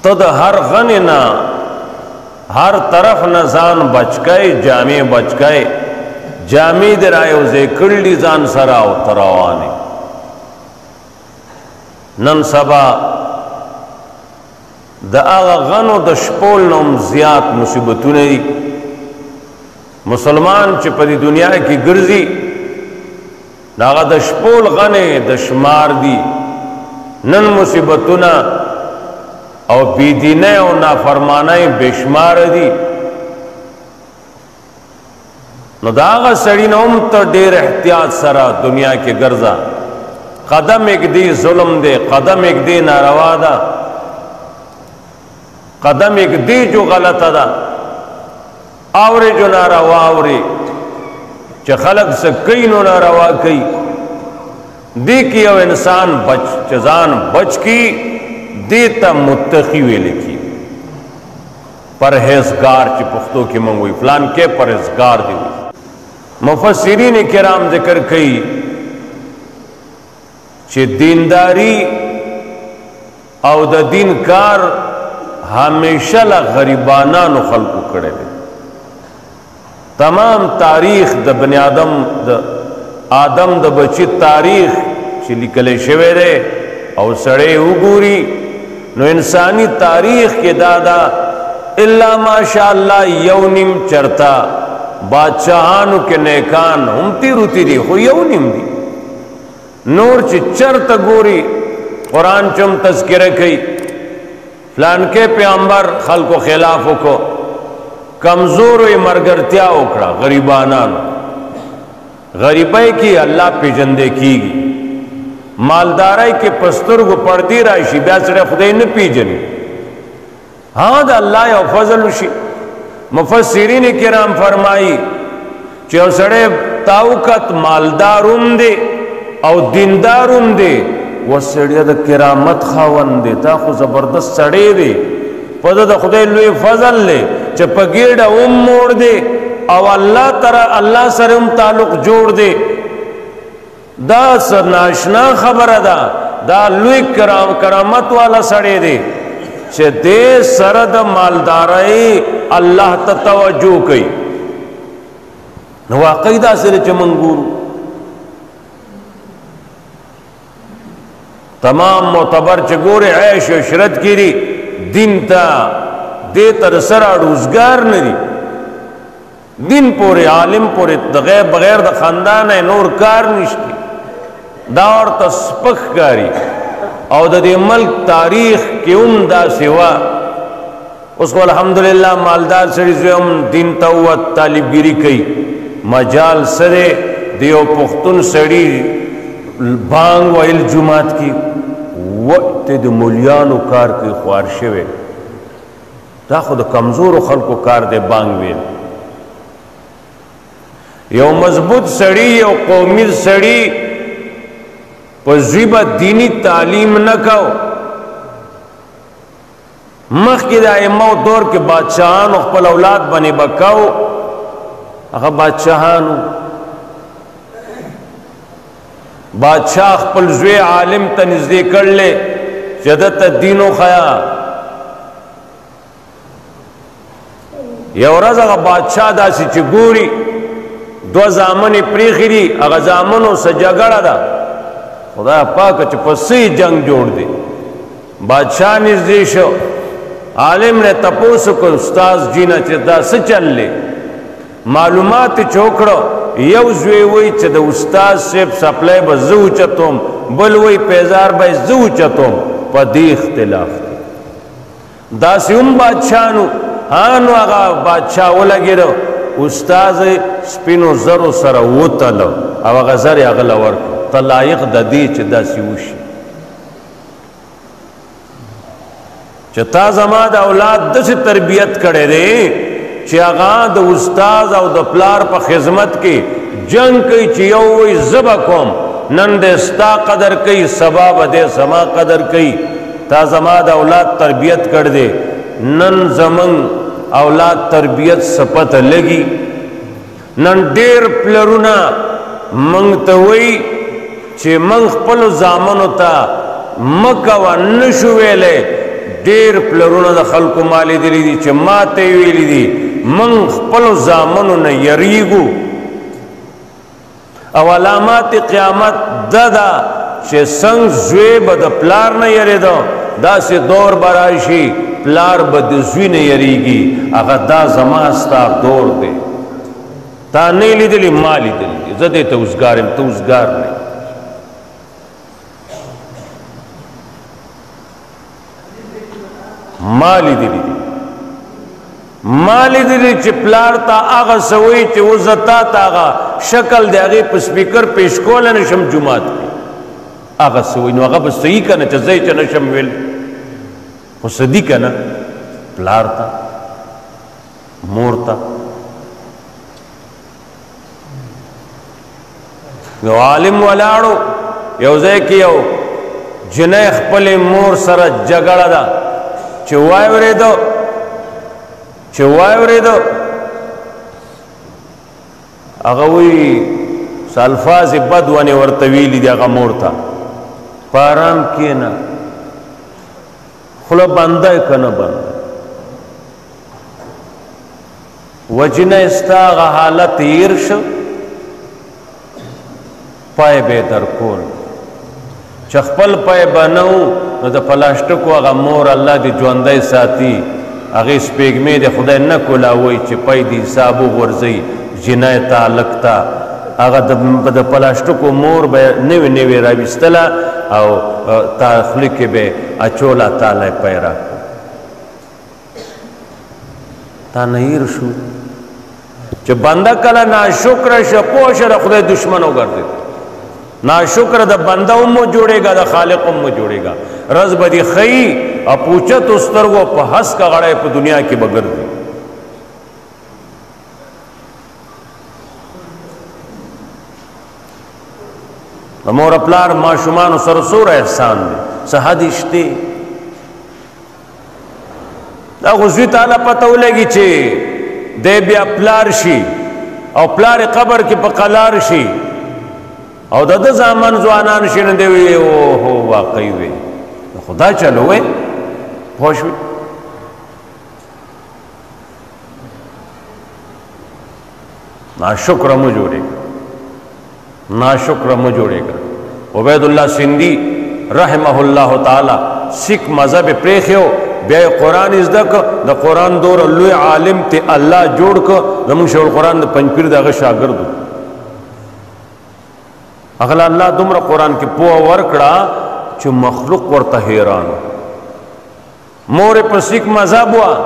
तो द हर गन ना हर तरफ नजान बचकए जामे बचकए जामी दरायो जे कल्ली जान सरा तरावाने नन सबा द आगा गनो द शपोल नम जियात मुसीबतुने दी मुसलमान च परी दुनिया की गर्जी नागा द शपोल गने द शुमार दी नन मुसीबतुना और बीदीने और नाफरमाने बेशुमार दी न दागा सड़ी नम तो डेर एहतियात सरा दुनिया के गर्जा कदम एक दी जुल्म दे कदम एक दी नारवा दा कदम एक दी जो गलत अदा आवरे जो नारवा आवरे च खलक से कई नो नारवा कई दी की अब इंसान बच चजान बच की देता मुत्तकी वे लिखी परहेजगार च पुख्तो की मंगोई फलान के परहेजगार दी मुफस्सिरीन किराम जिक्र कई चे दीनदारी और द दीनकार हमेशा ला गरीबाना नो खल्कु कड़े तमाम तारीख द बनी आदम द बची तारीख चे लिखले शवेरे और सड़े उगूरी नो इंसानी तारीख के दादा इल्ला माशाअल्लाह यौनिम चरता बादशाहानु के नेकान उमती रुती दी हो यौनिम दी नूर चरत गोरी कुरान चम तस्किरे कई फलान के पैगंबर खल्को खिलाफ को कमजोर मरगरत्या उखड़ा गरीबाना गरीबाई की अल्लाह पिजंदे कीगी मालदाराई के पस्तुर्ग पड़ती राशि ब्यासरे खुदे न पीजनी हाँ द अल्लाह और फजल उशी मुफस्सिरीन किराम फरमाई चौसड़े ताउकत मालदारुम दे और दीनदारुम दे वह सड़िया द किरामत खावन दे ता खु जबरदस्त सड़े दे पद द खुदे लुई फजल ले चपगीड़ा मोड़ दे और अल्लाह तरा अल्लाह सरम ताल्लुक जोड़ दे दा नाशना खबर अदा दा लुई करामत वाला सड़े दे चे दे सरद मालदाराई अल्लाह तवज्जो कई वाकईदा सिर चमंगूर तमाम मोतबर चगोरे ऐश शरत कीरी दिन ता दे तर सरा रोजगार नरी दिन पूरे आलिम पूरे बगैर द खानदान है नूर कार निश्ती दावर तस्पखकारी और द मुल्क तारीख के उम्दा सेवा उसको अल्हम्दुलिल्लाह मालदार सड़ी हम दिन तवत तालिबगिरी कई मजाल सरे दियो पुख्तुन सड़ी बांग वाइल जुमात की वक्त द मुलियानो कार की ख्वारशे ता खुद कमजोर खल्को कार दे बांग वे यो मजबूत सड़ी यो कौमी सड़ी पजीबा दीनी तालीम न कहो मख के दायमा दौर के बादशाहान खपल औलाद बने बकाओ अगर बादशाह खपल जुए आलिम तनज़े कर ले जदत दीनो खया यौरज अगर बादशाह दासी चिगूरी दो जामन प्रीखिरी अगर जामनों से जगड़ा दा खुदा पाक पसी जंग जोड़ दे बादशाह निर्देश आलिम ने तपोस को उस्ताज जीना चिदा से चल ले मालूमात चोकड़ो यव जुए वही चद उस्ताद से सप्लाई बजू चतुम बल वही पेजार भाई जू चतुम पदी इख्तिलाफ दासिम बादशाह नु हाँ नु आगा बादशाह वो लगे रहो उस्ताद स्पिनो जरो सर वो तलो अब अगर जर अगला वर्क तलाइक ददी दासी उशी चता जमाद औलाद दस तरबियत करे रे चागाद उस्ताद और द प्लार पर खिदमत की जंग कई चियो जबा कौम नंदेस्ता कदर कई सबाब दे समा कदर कई ता जमाद औलाद तरबियत कर दे नन जमंग औलाद तरबियत सपत लगी नन डेर प्लरुना मंगतवई चे मंग पल जामन होता मकवा नशुवेले ډیر پلرونه د خلکو مالی دلی دي چې ما ته ویلي دي من خپلو زامنو نه یریږو او علامات قیامت دا ده چې څنګه زوی به د پلار نه یریده داسې دور به راشي پلار به د زوی نه یریږي هغه دا زما ستا دور دی تا نه لیدلی ما لیدلی دی زه دې ته اوزګار یم ته اوزګار نه ما لیدلی دی ما لیدلی چې پلار تا هغه سوی چې اوس تا ته هغه شکل د هغې په سپیکر پیش کولی نشم جومات کې هغه سوی نو هغه به صحیح که نه چې زه یې چې نشم ویل خو صدي که نه پلار ته مور ته یو عالم ولاړو یو ځای کې یو جنۍ خپلې مور سره جګړه ده چې واورېدو هغه وایي څه الفاظ بد ونې ورته ویلي دي هغه مور ته په ارام کښېنه خوله بنده یې که نه بنده وجنه ستا هغه حالت هیر شو پای به یې درکول چې خپل پای به نه و نو د پلاسټکو هغه مور الله دې ژوندی ساتي هغې سپېږمې د خدای نه کولاوئ چې پای د حساب وغورځئ جنۍ ته هلک ته هغه د پلاسټکو مور به نوې نوې راویستله او تا خولې کې به اچوله تاله یې پی راکړو تا نه هیر شو چې بنده کله ناشکره شه پوه شه د خدای دشمن وګرځېد ناشکر د بنده هم جوړېږي د خالق هم جوړېږي رز به دې ښیي او پوچتو سترګو په هسکه غړی په دنیا کې به ګرځي د مور پلار ماشومانو سره څومره احسان دی څه حد شته دا خو زوی ته هله پته ولګي چې دی بیا پلار شي او پلار قبر کې په قلار شي او د ده زامن ځوانان شي نو دی وی اوهو واقعي وی خدا چلو وی پوه شوې ناشکره مه جوړېږه ناشکره مه جوړېږه عبید الله سندي رحمه الله تعالی سکھ مذهب یې پرېښی بیا یې قرآن زده که د قرآن دوره لوی عالم ته الله جوړ که زمونږ شیخ القرآن د پنجپیر د هغه شاګرد و هغه الله دومره قرآن کې پوهه ورکړه چې مخلوق ورته حیران مور په سکھ مذهب وه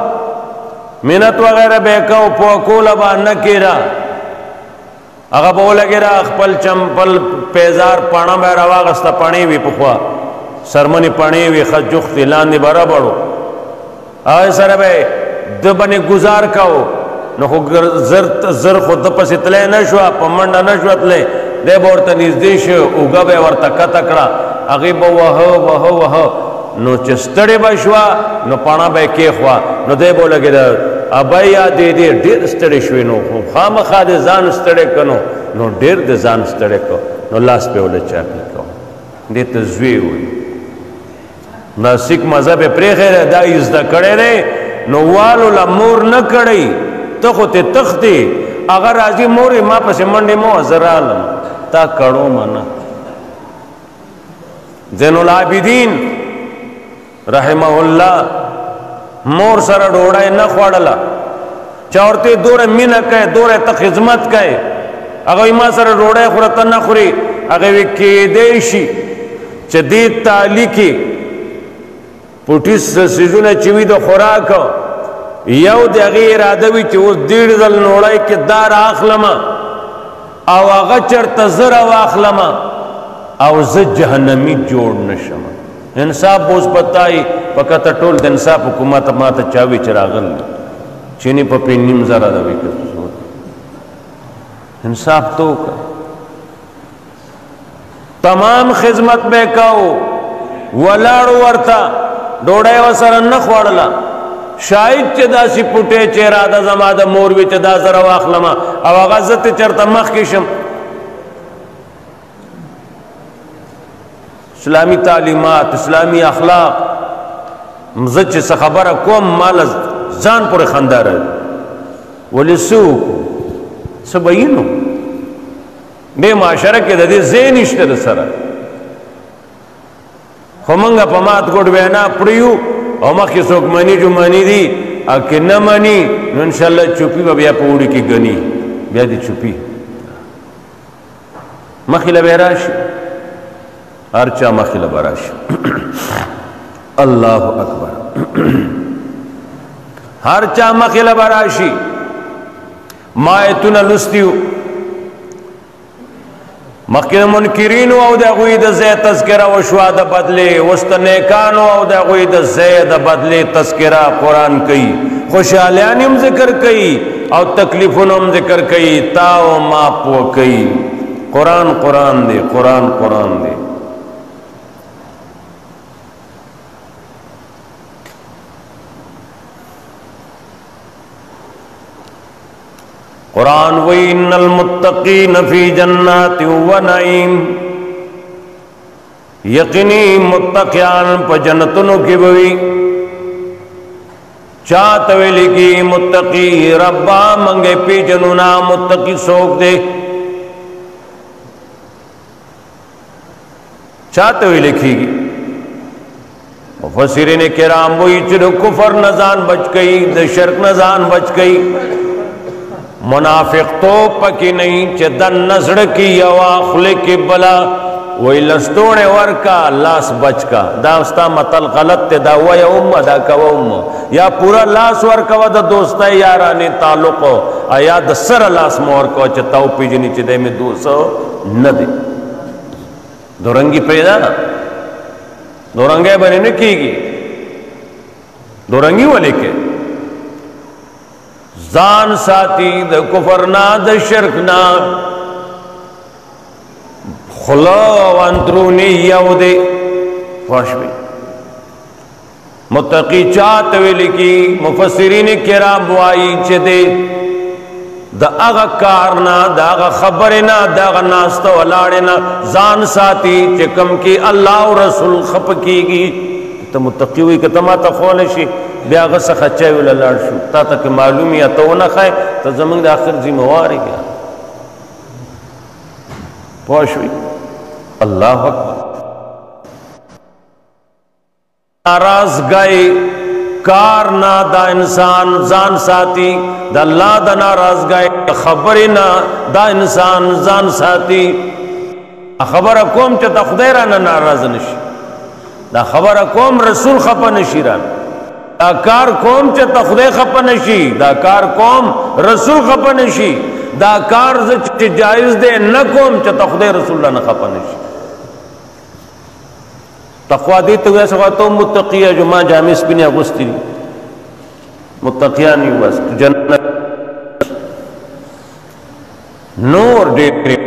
منت وغیره به یې کو پوهه کوله به نه کېده هغه به ولګېده خپل چمپل پیزار پاڼه به یې راواغسته پاڼې وې پخوا سرمنې پاڼې وې ښه جوختې لاندې به ربړو هغې سره به یې ده باندې گزار کو نو خو زر خو ده پسې تلی نه شوه په منډه نه شوه تلی دی به ورته نږدې شو اوږه به یې ورته کته کړه هغې به وهه نو چې ستړې به شوه نو پاڼه به یې کېښوه نو دی به ولګېده ابیا دې ډېر ستړې شوې نو خو خامخا دې ځان ستړی که نو ډېر دې ځان ستړی که نو لاس پې وله چاپي کو دې ته زوی وایي دا سکھ مذهب یې پرېښی دی دا یې زده کړی دی نو والو له مور نه کړی ته خو تې تښتې هغه راځي مور یې ما پسې منډې مه وه زه رالم تا کړومه نه زین العابدین رحمه الله مور سره ډوډۍ نه خوړله چا ورته دوره مینه کوي دوره ته خدمت کوي هغه ما سره ډوډۍ خوره ته نه خوري هغه وی کېدی شي چې دې تالی کې پوټي سیزونه چې وي د خوراک یو د هغې اراده وي چې اوس ډېر ځل نوړی کې دا رااخلمه او هغه چېرته زه راواخلمه او زه جهنمي جوړ نشم انصاف به اوس پتایي په کته ټول د انصاف حکومت ما ته چا وي چې راغلی چینی په پې نیم زره ده وي که انصاف تو وکړه تمام خدمت به یې کو ولاړو ورته ډوډۍ ورسره نه خوړله شاید چې داسې پوټی چې اراده زما د مور وي چې دا زه راواخلمه او هغه زه ته چېرته مخکې شم اسلامی تعلیمات اسلامی اخلاق مزه چې څه خبره کوم مال ځان پورې خندا راځي ولې څوک څه بیانو دې معاشره کې د دې ځای نشته د سره خو موږ په مات کوټ وینا پړیو او مخکې څوک مني جو مني دي او که نه مني نو انشاءالله چوپي به بیا په وړي کې ګني بیا دې چوپي مخې له به راشي هر چا مخې له به راشي الله اکبر هر چا مخې له به راشي ما ایتونه لستیو مخکې منکرینو او د هغوی د ځای تذکره وشوه د بدلې اوس د نیکانو او د هغوی د ځای د بدلې تذکره قرآن کوي خوشحالیان هم ذکر کوي او تکلیفونه هم ذکر کوي تا او ما پوه کوي قرآن قرآن دی قرآن قرآن دی قرآن وَإِنَّ الْمُتَّقِينَ فِي جَنَّاتٍ وَنَعِيمٍ یقینی متقیان پا جنتنو کی بوی چاہتا ویلی کی متقی ربا منگے پی جنونا متقی سوک دے چاہتا ویلی کی مفسرین کرام وی چلو کفر نزان بچ گئی د شرک نزان بچ گئی منافق تو پکی نہیں چه دن نزڑ کی یوا خلق بلا وی لستوڑے ورکا لاس بچ کا دا استا مطل غلط تے دا وی دا کوا یا پورا لاس ورکا و دا دوستا یارانی تعلقو یا دا سر لاس مورکو چه تاو پیجنی چه دے میں دوسو ندے دورنگی پیدا دورنگے بنے نکی گی دورنگی والے کے زان ساتی د کفر نا د شرک نا خلا وانترونی یو دے فاشوی متقی چاہت ویلی کی مفسرین کرام وائی چے دے دا اغا کارنا دا اغا خبرنا دا اغا ناستا ولاڑنا زان ساتی چے کم کی اللہ و رسول خپ کی گی تا متقی ہوئی کہ تما تا خولشی بیا غصه خچای ولا لاړ شو تا ته معلومی ته ونه خای ته زمونږ د اخر ذمہواری بیا پوه شوي الله اکبر ناراض گئے کار نا دا انسان ځان ساتي د الله د ناراض گئے خبر نا دا انسان ځان ساتي خبره کوم چې ته خدای را نه ناراض نشي دا خبره کوم رسول خپه نشي را دا کار کوم چې ته خدای خپه نشي دا کار کوم رسول خپه نشي دا کار چې جایز دی نه کوم چې ته خدای رسول الله نه خپه نشي تقوا دې ته وایي ته متقیه جو ما جامع سپینې اغوستي متقیان یو بس جنت نور دې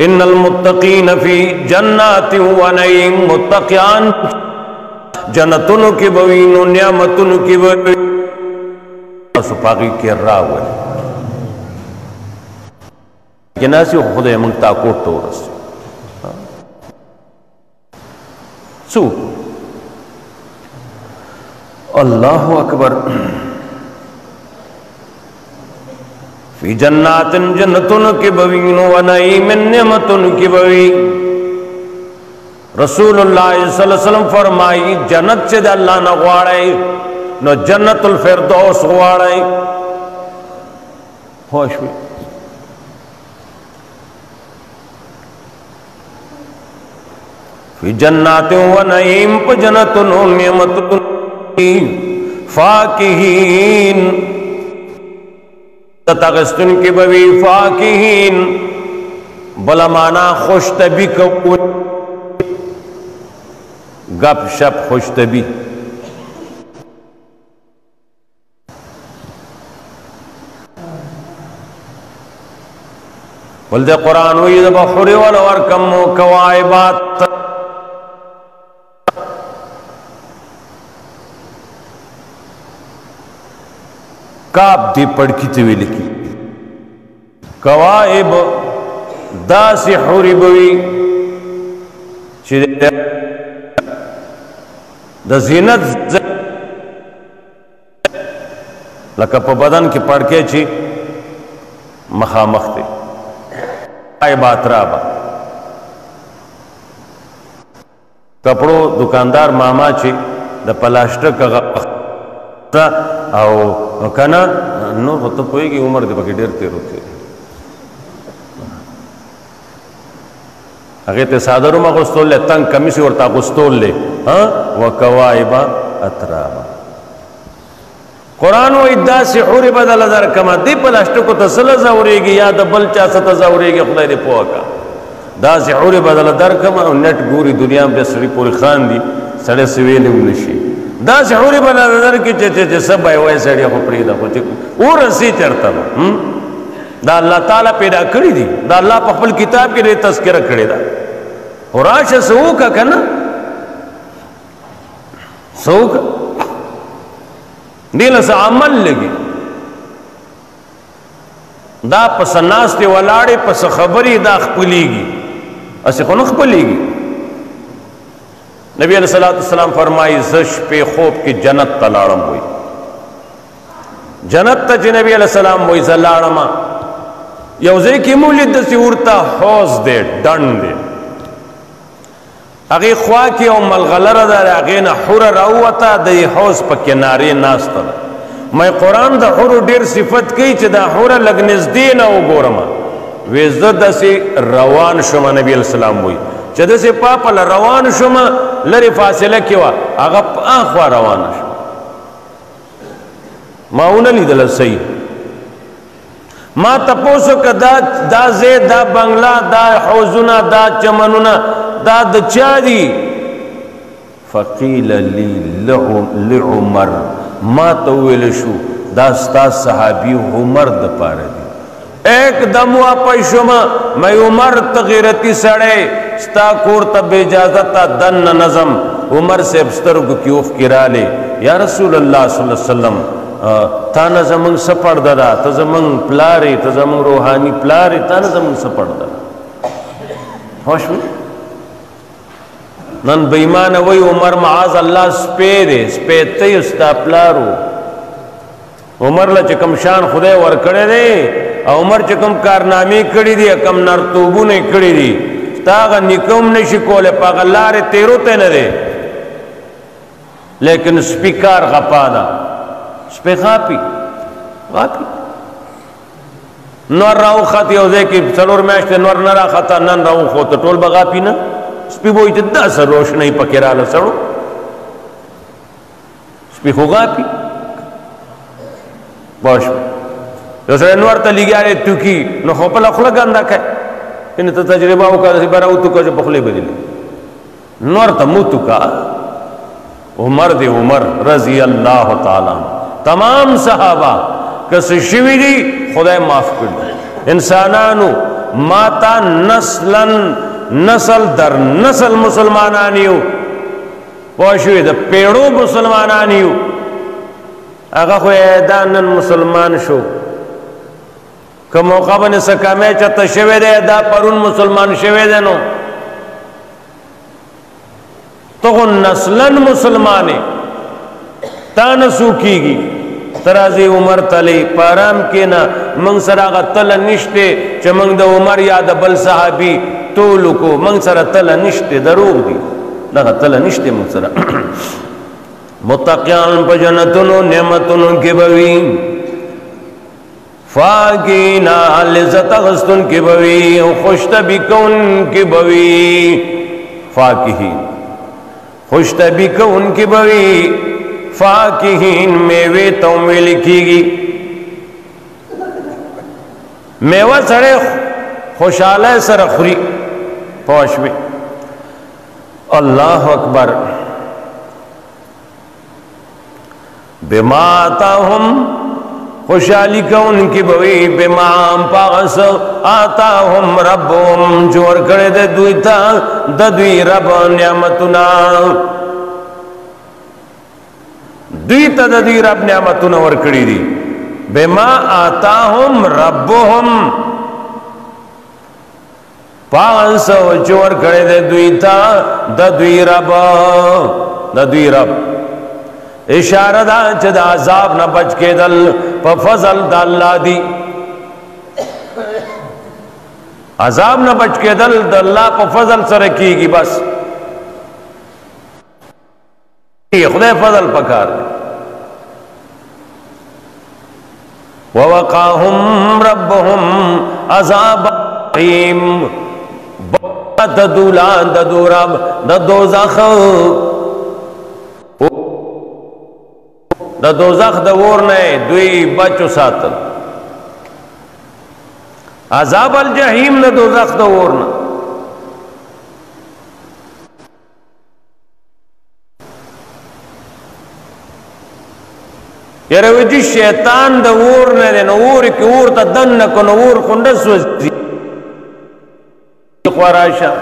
ان المتقین فی جنات و نعیم متقیان جنتونو کی بوینو نعمتونو کی بوینو سپاقی کی راول جناسی خدای منگتا کوٹ تو رسی سو اللہ اکبر فی جنات جنتونو کی بوینو و نعیم نعمتونو کی بوینو رسول اللہ صلی اللہ علیہ وسلم فرمائی جنت سے دا اللہ نہ غواڑائی نو جنت الفردوس غواڑائی ہوش ہوئی فی جنات و نعیم پا جنت و نعمت فاکہین تغستن کی بوی فاکہین بلا مانا خوش طبی کبول گپ شپ خوش طبی ولد قرآن وید بخوری ولورکم کوائبات کاب دی پڑکی توی لکی کوائب دا سی حوری بوی چی د زینت لکه په بدن کې پړکې چې مخامخ دی آی باترابا کپڑو دکاندار ماما چې د پلاسټک او کنه نو ته پوهېږي عمر دی پکې ډېر تېر وتی هغې ته صادر هم اغوستول دی تنګ کمیس یې ورته اغوستول دی وکوایبا اترابا قرآن وایي داسې حورې به دله درکمه دې پلاسټکو ته څه له ځورېږي یا د بل چا څه ته ځورېږي خدای دې پوه کړه داسې حورې به دله درکمه او نټ ګوري دنیا بیا سړي پورې خاندي سړی څه ویلی هم نه شي داسې حورې به دله درکړي چې څه به یې وایي سړی خو پرېږده خو چې ورسي چېرته به دا الله تعالی پیدا کړي دي دا الله په خپل کتاب کې دې تذکره کړې ده خو راشه څه وکړه که نه څه وکړه دې له څه عمل لګي دا په څه ناستې ولاړې په څه خبرې دا خپلېږي هسې خو نه خپلېږي نبی علیہ السلام فرمایي زه شپې خوب کې جنت ته لاړم وایي جنت ته چې نبی علیہ السلام وایي زه لاړم یو ځای کې مو لید داسې ورته حوض دی ډنډ دی هغې خوا کې یو ملغلره ده د هغې نه حوره راووته د حوض په کنارې ناسته ده مې قرآن د حورو ډېر صفت کوي چې دا حوره لږ نږدې نه وګورم وی زه داسې روان شوم نبي علیه السلام وایي چې داسې پاپله روان شوم لرې فاصله کې وه هغه په اخوا روانه شوه ما ونه لیدله صحیح ما تپوس وکړه دا ځای دا بنګله دا حوضونه دا چمنونه دا د چا دي فقیل لی لعمر ما ته وویل شو دا ستا صحابي عمر د پاره دي ایک دم واپس شوم مې عمر ته غیرتي سړی ستا کور ته بې اجازته دننه نظم عمر صاحب سترګو کې اوښکې رالې یا رسول الله صلی الله علیه وسلم تا نه زمونږ څه پرده ده ته زمونږ پلار یې ته زمونږ روحاني پلار یې تا نه زمونږ څه پرده ده پوه شوې نن بې ایمانه وایي عمر معاذ الله سپی دی سپی ته یې ستا پلار و عمر له چې کوم شان خدای ورکړی دی او عمر چې کوم کارنامې کړي دي کوم نرتوبونه یې کړي دي ستا هغه نیکه هم نشي کولی په هغه لارې تېرو ته نه دی لیکن سپي کار غپا ده سپی غاپي نور راوخت یو ځای کې څلور میاشتې نور نه راخته نن راوخوته ټول به غاپي نه سپي به وایي چې داسې روشنۍ پکې راله سړو سپي خو غاپي پوه شوې یو سړی نور ته لګیا دی ټوکي نو خو خپله خوله ګنده کوي یعنې ته تجربه وکړه داسې به راوتوکه چې په خولې بدلې نور ته مو توکه عمر دی عمر رضی الله تعالی تمام صحابه کس شوی دی خدای معاف کړي انسانانو ماتا نسل در نسل مسلمانان یو پوه شوې د پیړو مسلمانان یو هغه خو دا نن مسلمان شو که موقع باندې څه کمی چېرته شوی دی دا پرون مسلمان شوی دی نو ته خو نسلن مسلمان یې تا نه څو کېږي ته راځې عمر تلی په ارام کښېنه موږ سره هغه تله نشته چې موږ د عمر یا د بل صحابي تول وکړو موږ سره تله نشته دروغ دي دغه تله نشته موږ سره متقیان په جنتونو نعمتونو کې به وي فاکینا لذت اخیستونکي به وي او خوشطبعي کوونکي به وي فاکهین خوشطبعي کوونکي به وي فاکهین میوې ته هم ویل کېږي میوه سړی خوشحالی سره خوري پوه شوې الله اکبر بما آتاهم خوشحالی کوونکي به وي بما پاغه څه آتاهم ربهم چې ورکړی دی دوی ته د دوی رب نعمتونه دوی ته د دوی رب نعمتونه ورکړي دي بما آتاهم ربهم پاغه څه چې ورکړی دی دوی ته د دوی رب د دوی رب اشاره دا چې د عذاب نه بچ کېدل په فضل د الله دی عذاب نه بچ کېدل د الله په فضل سره کیږي بس خدای فضل پکار دی ووقاهم ربهم عذاب الجحیم ددولان ددورب د دوزخ د دوزخ د ور نه دوی بچو ساتل عذاب الجحیم د دوزخ د ور نه یره وجی شیطان د ور نه نو ور کی ور ته دن کو نو ور خوندس وځي خوراشا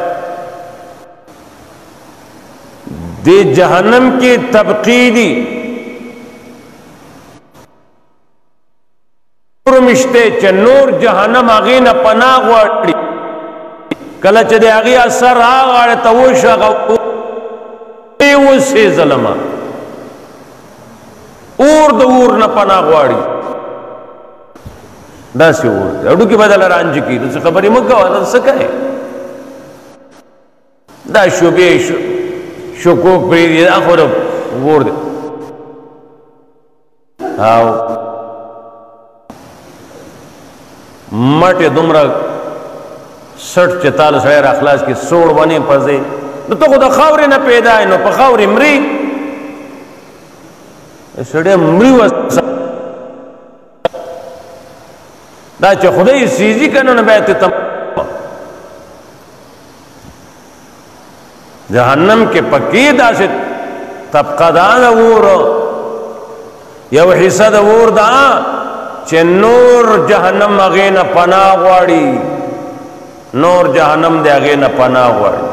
دی جہنم کی تبقیدی مشتے چ نور جہنم اغین پناہ غواړي کله چې دی اغي اثر راغړ ته وشغه وسه ظلما اور د اور نه پناہ غواړي دا سی اور اډو کې بدل رانج کی د خبرې مګه ولا سکه دا شوبې شکوک پری اخر ور دي او مټه دومره 60 44 غیر اخلاص کې سوړ باندې پځي نو ته خو د خاورې نه پیدا نو په خاورې مري سړی مري وس دا چې خدای سيزي کنه نه به ته جہنم کے پکید آسد طبقہ دا ور یو حصہ دا ور دا چه نور جہنم اغین پناہ غواړي نور جہنم دے اغین پناہ غواړي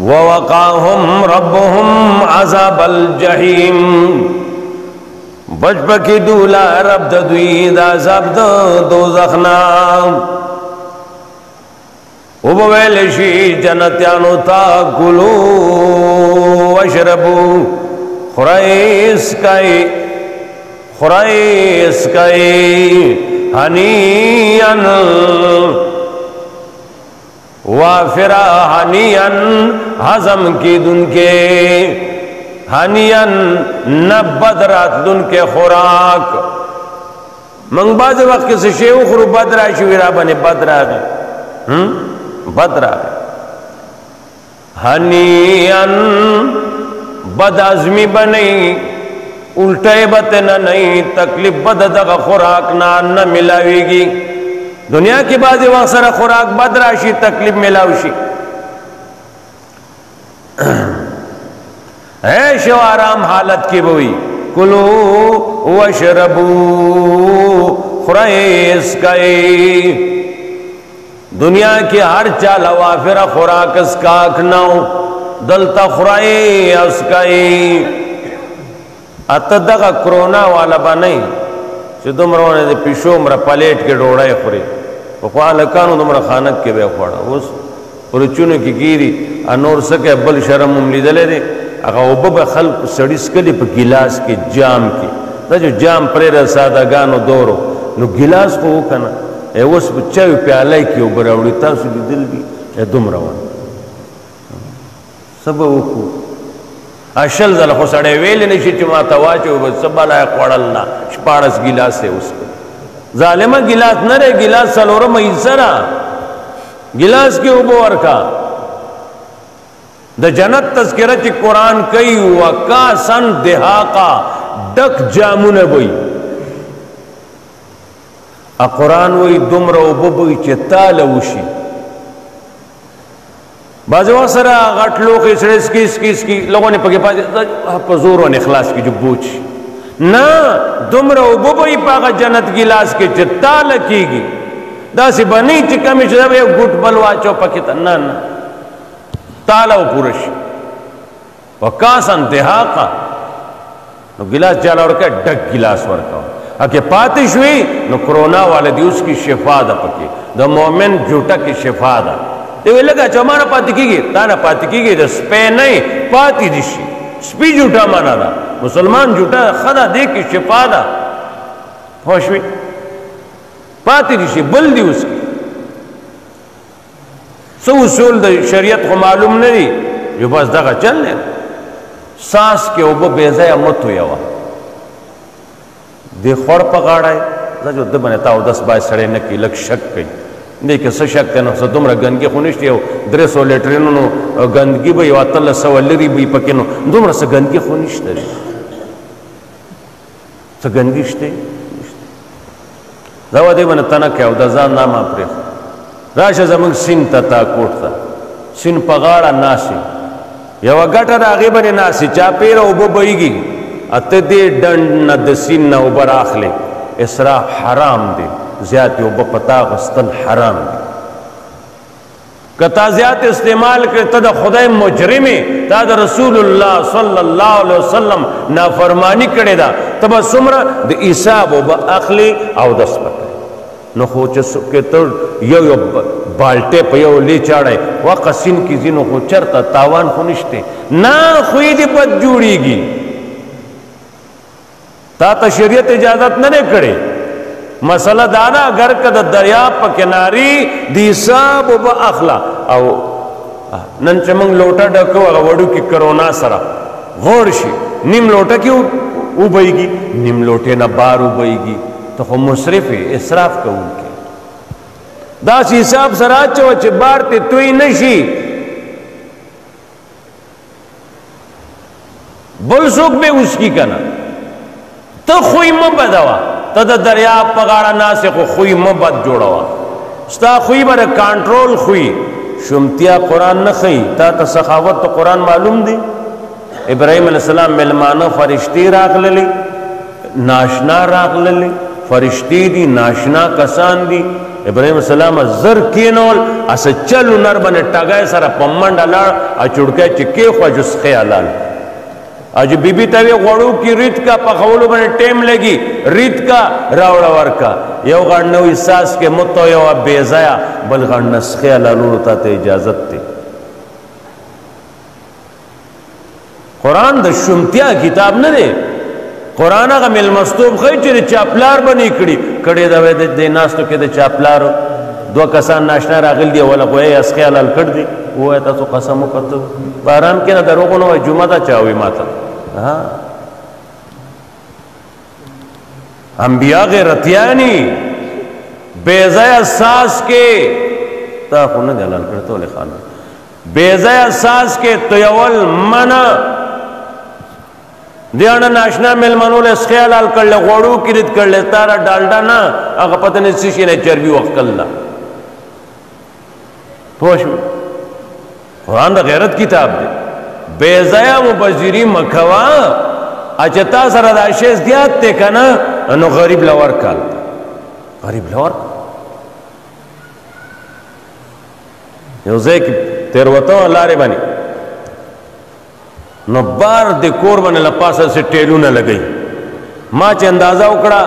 ووقاهم ربهم عذاب الجحیم بچ پکی دولا رب د دوی دا عذاب د دوزخ نا او بویل شي جنتیانو تا کلو واشربو خورائس کئی حنیئن وافرا حنیئن حزم کی دن کے حنیئن نبد رات دن کے خوراک منگ باز وقت کسی شیو خرو بد راشی ویرا بنی بد راگی بد راگی حنیئن بد عظمی بنی الٹے بتنا نہیں تکلیف بد دغا خوراک نہ ملاوی گی دنیا کی بعض وقت سر خوراک بد راشی تکلیف ملاوشی عیش و آرام حالت کی بوئی کلو وشربو خریس کئی دنیا کی ہر چال وافر خوراک اسکاک نو دلتا خریس کئی اتدغا کرونا والا با نہیں چه دمرونے دے پیشو مرا پلیٹ کے ڈوڑائی خوری وقوان لکانو دمرا خانک کے بے خوڑا اس پرچونو کی گیری انور سکے بل شرم مملی دلے دے اگا اوبا با خلق سڑیس کلی پا گلاس کی جام کی دا جو جام پریر سادہ گانو دورو نو گلاس کو ہو کنا اے اس چاوی پیالائی کی اوبر اوڑی تاسو دی دل بھی اے دمروان سب اوکو اشل زل خو سڑے ویلی نشی چی ما تواچو بس سب لائے قوڑلنا شپارس گلاس ہے اس کو ظالمہ گلاس نہ رہے گلاس سلورم ایسرا گلاس کی اوبو ورکا دا جنت تذکرہ چی قرآن کئی وکاسن دہاقا ڈک جامون بوئی قرآن وی دمر اوبو بوئی چی تالوشی بعض وقت سر غٹ لوگ اس کی لوگوں نے پکے پزور و اخلاص کی جو بوچ نا دمر اوبو بوئی پاگا جنت گلاس کی چی تال کی گی دا سی بنی چی کمی چی دا گھٹ بلوا چو پکیتا نا نا تالا و پورش وکاسا انتہاقا نو گلاس چالا ورکا ڈک گلاس ورکا اکه پاتې شوي نو کرونا والا دی اوس کی شفا ده پکې د مؤمن جوټه کی شفا ده دی لګه چې ما نه پاتې کیږي تا نه پاتې کیږي د سپې نه پاتې دي شي سپي جوټه معنا ده مسلمان جوټه خدا دی کی شفا ده پوه شوي پاتې دي شي بل دی اوس څه اصول د شریعت خو معلوم نه دي یو بس دغه چل دی ساس کې اوبه بې ځایه مه تویوه دی خور په غاړه زه جو ده باندې تا اودس باید سړی نه کوي لږ شک کوي دی که څه شک کوي نو څه دومره ګندګي خو نشته یو 300 لیټرینو ګندګي به یو 1300 لرې به پکې نو دومره څه ګندګي خو نشته دی څه ګندګي شته زه ودې باندې تنه کوي او د ځان نامه پرېښه راشه زموږ سیند ته تا کوټ ته سیند په غاړه ناسي یوه ګټه د هغې باندې ناسي چاپېره اوبه بهیږي اته دې ډنډ نه د سیند نه اوبه راخلې اسراف حرام دی زیاتې اوبه په تا غوښتل حرام دی که تا زیات استعمال کړې ته د خدای مجرم یې تا د رسول الله صلی الله علیه وسلم نافرمانی کړې ده ته به څومره د حساب اوبه اخلي او دس به کوې نو خو چې ته یو بالټې په یو لی چاړی واقع سیند کې ځي نو خو چېرته تاوان خو نشته نه خوی دې بد جوړېږي تا ته شریعت اجازت نه دی کړی مسله دا ده اگر که د دریاب په کنارې د حساب اوبه اخله او نن چې موږ لوټه ډکو هغه وړوکي کرونا سره غور شي نیم لوټه کې وبهیږي نیم لوټې نه بار وبهیږي ته خو مصرف یې اسراف کوونکی داسې حساب سره اچوه چې بار ته توی نه شي بل څوک به اوس کی که نه ته خوی مه بدوه ته د دریاب په غاړه ناسې خو خوی مه بد جوړوه ستا خوی به د کانټرول خوی شومتیا قرآن نه ښیي تا ته سخاوت د قرآن معلوم دی ابراهیم علیه السلام ملمانه فرشتې راغللې ناشنا راغللې فرشتې دي ناشنا کسان دي ابراهیم السلام زر کینول اسه چل نر باندې ټاګای سره په منډه لاړ ا چړکای چې کې خو جس خیالال اج بیبي ته غوړو کې ریت کا په خولو باندې ټیم لګي ریت کا راوړ ورکا یو غړ نو احساس کې متو یو بے ضیا بل غړ نسخه لالو ته اجازه ته قرآن د شومتیا کتاب نه دی قرآن هغه ملمستوب خی چې چاپلار بنی کړي دا وې د ناستو کې د چاپلار دو کسان ناشنا راغل دی ولا غوي اسخه حلال کړ دی وای تاسو قسم وکړو باران کې نه دروغ نه وای جمعه دا چاوي ماته ها انبیاء غیرتیانی بیزای اساس کې تا خو نه حلال کړ ته خان بیزای اساس کې تویول منا دیانا ناشنا ملمنو له اسخه حلال کړل غوړو کې رد کړل تارا ډالډا نه هغه پته نه شي نه چربي وکړل پوښ قرآن د غیرت کتاب دی بیزایا مبذری مکوا اچتا سره د شی زیات ته کنه نو غریب لور کال غریب لور یو ځای کې تیروته لارې باندې نو بار د کور باندې لپاسه سه ټیلونه لګئی ما چې اندازه وکړه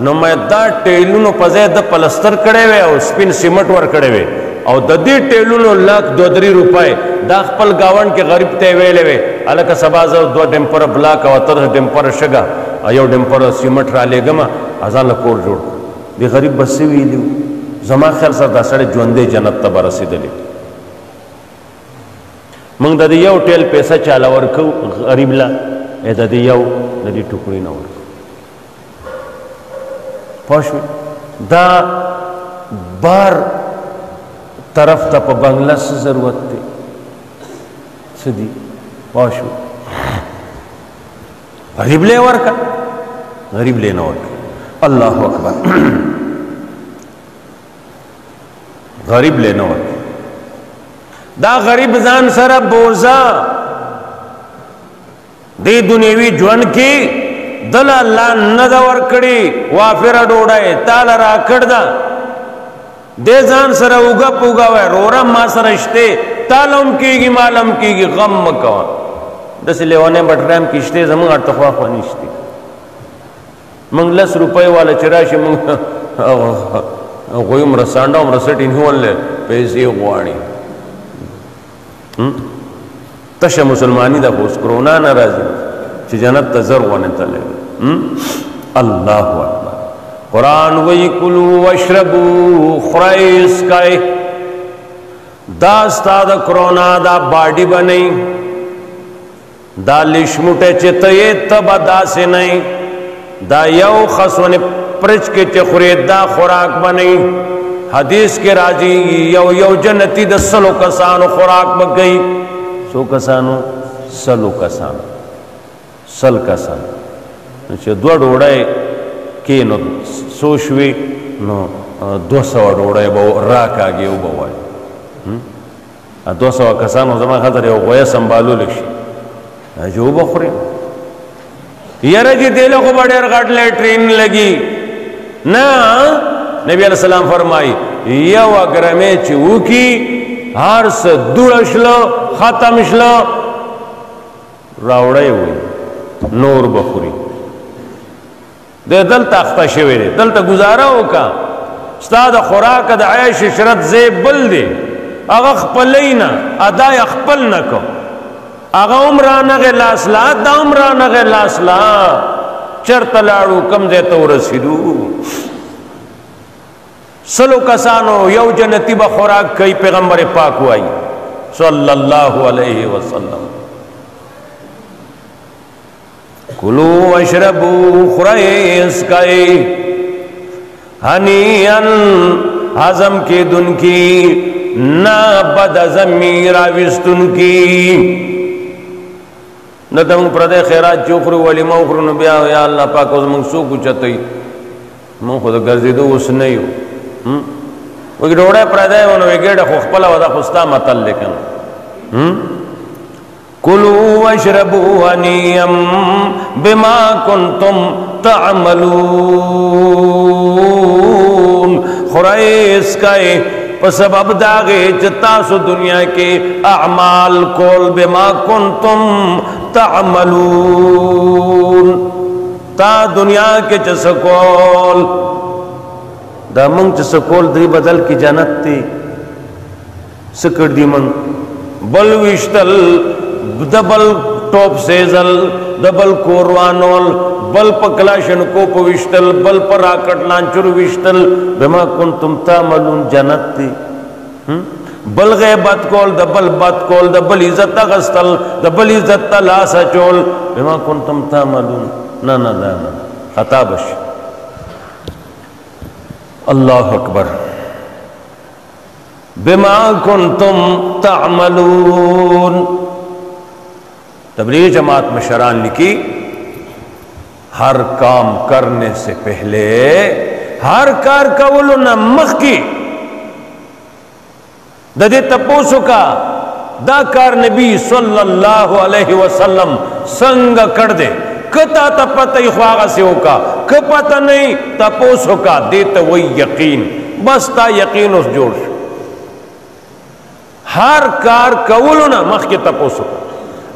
نو مې دا ټیلونو په ځای د پلستر کړي وي او سپین سیمټ ور کړي وي او د دې ټیلونو لک 2-3 روپۍ دا خپل گاون کې غریب ته ویلې وي الکه سبا زو 2 ډمپر بلاک او 3 ډمپر شګه یو ډمپر سیمټ را لګم ازان کور جوړ دی غریب بس ویلو زما خیال سره دا سړی ژوندې جنت ته برسېدلی موږ د یو ټیل پیسې چاله ورکو غریب لا د دې یو د دې ټوکړې نه ورکو پښې دا بار طرف ته په بنگله څه ضرورت دی څه دي پښې غریب له ورکا غریب له نه ورکا الله اکبر غریب له نه ورکا دا غریب ځان سره بوزا دی دنیوي ژوند کې دل الله نه دا ورکړي وافره ډوډۍ تعالی را کړ دا دې ځان سره وګه پوګا وای رورا ما سره شته تعلم کېږي معلوم کېږي غم مکو د سلیوانه بټرام کېشته زموږ ارتخوا خو نشته मंग 10 रुपये वाला चराशी मंग गोयम रसांडा रसट इन्होंने पैसे गुआड़ी तश मुसलमानी दा पोस कोरोना नाराजी ची जन्नत तजर wane तले अल्लाह अकबर कुरान वही कुलू वशरबू खुराइस काए दास्ता दा कोरोना दा बाडी बनी दा लिशमुटे चितये तब दा से नहीं दा यौ खसवने प्रच के चखुरे दा खुराक बनी हदीस के राजी यौ यौ जन्नती द सलो कसानो खुराक बग गई सो कसानो सलो कसानो सल कसानो दो डोड़ाए के नो सोशवे नो 200 डोड़ाए बहु राक आगे बवाए 200 कसानो जमा खातर यो गोया संभालो लिखी जो बखरे यार जी दिलों को बड़े रगड़ ले ट्रेन लगी ना नबी अलैहिस्सलाम फरमाई या वगरमे चूकी हर से दुड़शलो खत्म शलो रावड़े हुई नूर बखुरी दे दल तख्ता शेवेरे दल त गुजारा हो का उस्ताद खुराक द आयश शरत जे बल दे अगा खपलैना अदा यखपल न को अगा उमराना के लासला दा उमराना के लासला चरतलाड़ू कम दे तो रसीदू सलो कसानो यौ जन्नती ब खुराक कई पैगंबर पाक हुई सल्लल्लाहु अलैहि वसल्लम कुलू वशरबू खुराइस काए हनीअन हजम के दुन की ना बद हजमी राविस्तुन की न तम प्रदे खैरात चोखरू वली मौखरू न ब्या या अल्लाह पाक उस मंगसू कुचतई मो खुद गर्जिदो उस नहीं हो वो डोड़े प्रदे वन वेगेड़ खुखपला वदा खुस्ता मतल लेकिन कुलू वशरबू हनीअम बिमा कुंतुम तअमलून खुराइस काए सबब दागे चितासु दुनिया के अमाल कोल बिमा कुंतुम तअमलून ता दुनिया के चसकोल दामंग चसकोल दी बदल की जन्नत थी सिकड़ दी मंग बल विश्तल डबल टॉप सेजल डबल कोरवानोल बल पकलाशन को पविश्तल बल पर आकट लांचुर विश्तल बिमा कुंतुम तामलून जन्नत थी बल गए बतकोल डबल इज्जत गस्तल डबल इज्जत ला सचोल बिमा कुंतुम तामलून ना ना ना ना खताबश अल्लाह अकबर बिमा कुंतुम तामलून तबलीग जमात में शरान लिखी हर काम करने से पहले हर कार कवल न मख की ददे तपोसु का दा कार नबी सल्लल्लाहु अलैहि वसल्लम संग कर दे कता तपत ख्वागा से होका कपता नहीं तपोसु का देते वही यकीन बस ता यकीन उस जोड़ हर कार कवल न मख के तपोसु का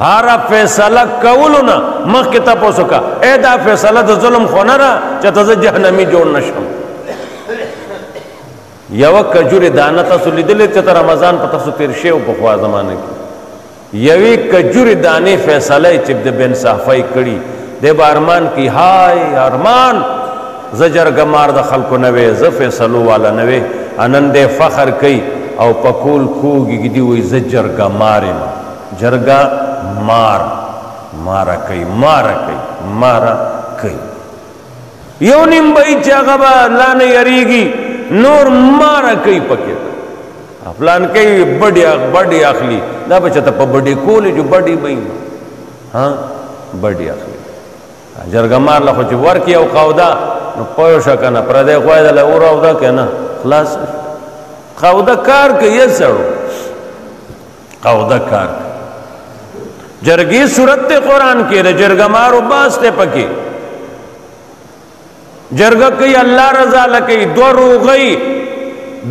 हारा फैसला कवलो ना मख के तपोसो का ऐदा फैसला तो जुल्म खोना रहा चतज जहनमी जोड़ नशम यवक कजूर दाना तसुली दिले चतर रमजान पता सु तिरशे उपखवा जमाने की यवी कजूर दाने फैसला चिब्द बिन साफाई कड़ी दे बारमान की हाय अरमान जजर गमार दखल को नवे ज फैसलो वाला नवे आनंदे फखर कई औ पकूल खूगी गिदी हुई जजर गमारे जरगा मार मारा कई यो निम बई चागबा लाने यरीगी नूर मारा कई पके अफलान कई बड़ी आखली ना बचा तप बड़ी कोल जो बड़ी बई हाँ बड़ी आखली जरगा मार ला कुछ वर किया खाउदा न पयो शका ना प्रदे ख्वादा ला उराउदा के ना खलास खाउदा कार के ये सड़ो खाउदा कार जरगी सूरत कुरान के जरगा मारो बास्ते पकी जरगा कई अल्लाह रजा लकई दरूग गई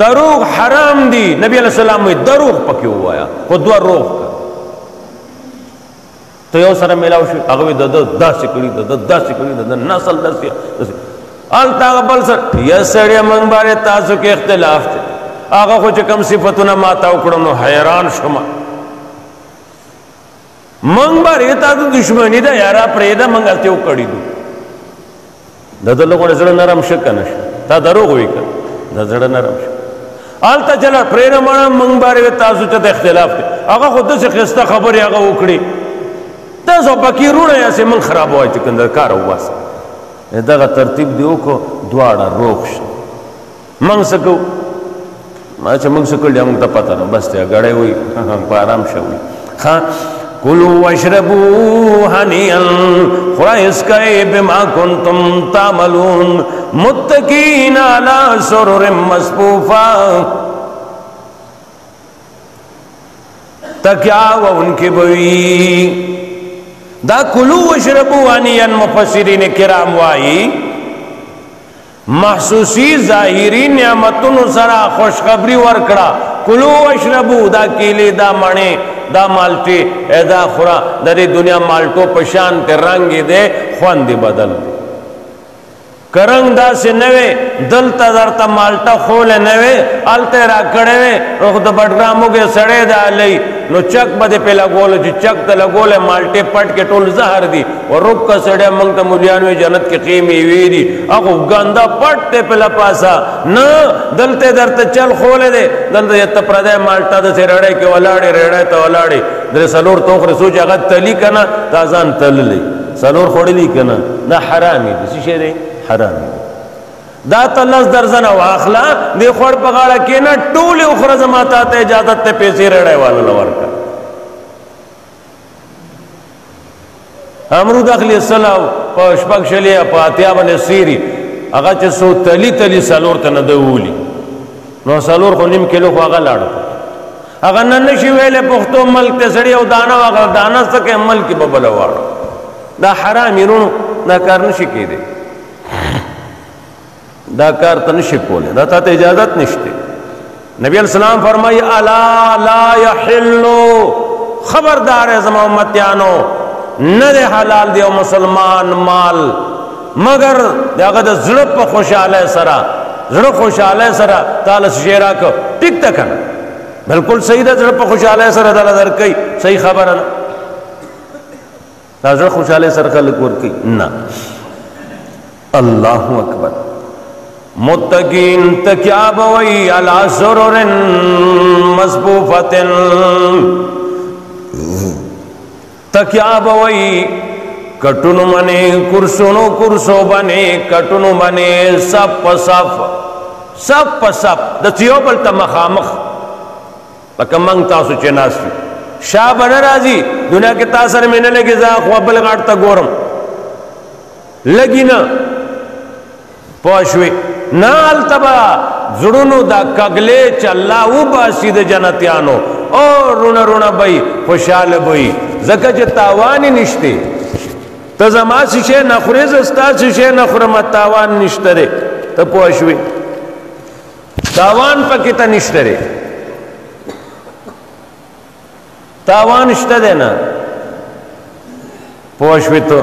दरूग हराम दी नबी अलैहि सलाम में दरूग पके हुआ वो दरूग का ته یو سره میلاو شي هغه وي د داسې کړي د داسې کړي د نسل داسې هلته هغه بل سره یا سړیه موږ باندې تاسو کې اختلاف دی هغه خو چې کوم صفتونه ما ته وکړو نو حیران شوم موږ باندې تاسو دشمني ده یاره پرېږده موږ هلته وکړي دو د ده لږ زړه نرم شه که نه شه تا دروغ وایي که د زړه نرم شه هلته چله پرېږده مړه موږ باندې تاسو چې د اختلاف دی هغه خو داسې ښایسته خبرې هغه وکړي تاسو پکې روڼه یاستئ موږ خرابوئ چې کوم د کار وباسئ دغه ترتیب دی وکړو دواړه روغ شه موږ څه کوو ما چې موږ څه کړي موږ ته پته نه بس دی ګړی وایي په ارام شه وایي کلوا واشربوا هنیئا خورئ اسکئ بما کنتم تعملون متکئین علی سرر مصفوفہ تکیا و ان کی بوی دا کلوا واشربوا هنیئا مفسرین کرام وائی محسوسی ظاہری نعمتون سرا خوشخبری ورکڑا کلوا واشربوا دا کیلی دا منے دا مالٹی اے دا خورا دا دی دنیا مالٹو پشان تے رنگی دے خوان دی بدل دی کرنگ دا سے نوے دلتا درتا مالٹا خولے نوے آلتے را کڑے وے روخ دا بڑگرامو کے سڑے دا لئی نو چک بدے پہ لگولو چی چک تا لگولے مالٹے پٹ کے ٹول زہر دی اور رک کا سڑے منگتا ملیانوی جنت کے قیمی ویدی اگو گندہ پٹ تے پہ لپاسا نا دلتے درتا چل خولے دے دلتا یتا پردے مالٹا دا سے رڑے کے ولاڑے رڑے تا ولاڑے در سلور توخر سوچ اگر تلی کنا تازان تل لی سلور خوڑی لی کنا نا حرامی دی سی شے حرامی دا تلس درزن واخلا دی خوڑ پغاڑا کینا ٹولی اخرى زماتا تے اجازت تے پیسی رڑے والا لورکا امرو داخلی السلام پا شپک شلیہ پا اتیابن سیری اگا چه سو تلی تلی سالور تا ندوولی نو سالور خو نیم کلو خو اگا لارتا اگا ننشی ویلے پختو ملک تے سڑی او دانا واقع دانا سکے ملکی ببلا وارا دا حرامی رونو دا کار نشی کی دے دا کار تا نشی کولے دا تا اجازت نشتے نبی علیہ السلام فرمائی الا لا یحلو خبردار ہے زمان امتیانو ندے حلال دیو مسلمان مال مگر دیاغا دا زڑپ خوشحالے سرا زڑپ خوشحالے سرا تالس شیرہ کو ٹک تکن بلکل صحیح دا زڑپ خوشحالے سرا دالا در کئی صحیح خبر ہے نا زڑپ خوشحالے سرا خلق ورکی نا اللہ اکبر متقین تکیاب وی علی سرر مصفوفت تکیاب وی کٹنو منے کرسونو کرسو بنے کٹنو منے سب سب دسیو بلتا مخامخ لکہ منگ تاسو چناس فی شاہ بنا رازی دنیا کے تاثر میں نہ لگے زاق و بلغاڑتا گورم لگی نا پوشوی نا التبا زڑنو دا کگلے چلا او باسی دا جنتیانو اور رونا رونا بھئی خوشحال بھئی زکا چه تاوانی نشتے تزما سیشے نخوریز استا سیشے نخورمت تاوان نشترے تا پوشوی تاوان پا کتا نشترے تاوان نشترے نا پوشوی تو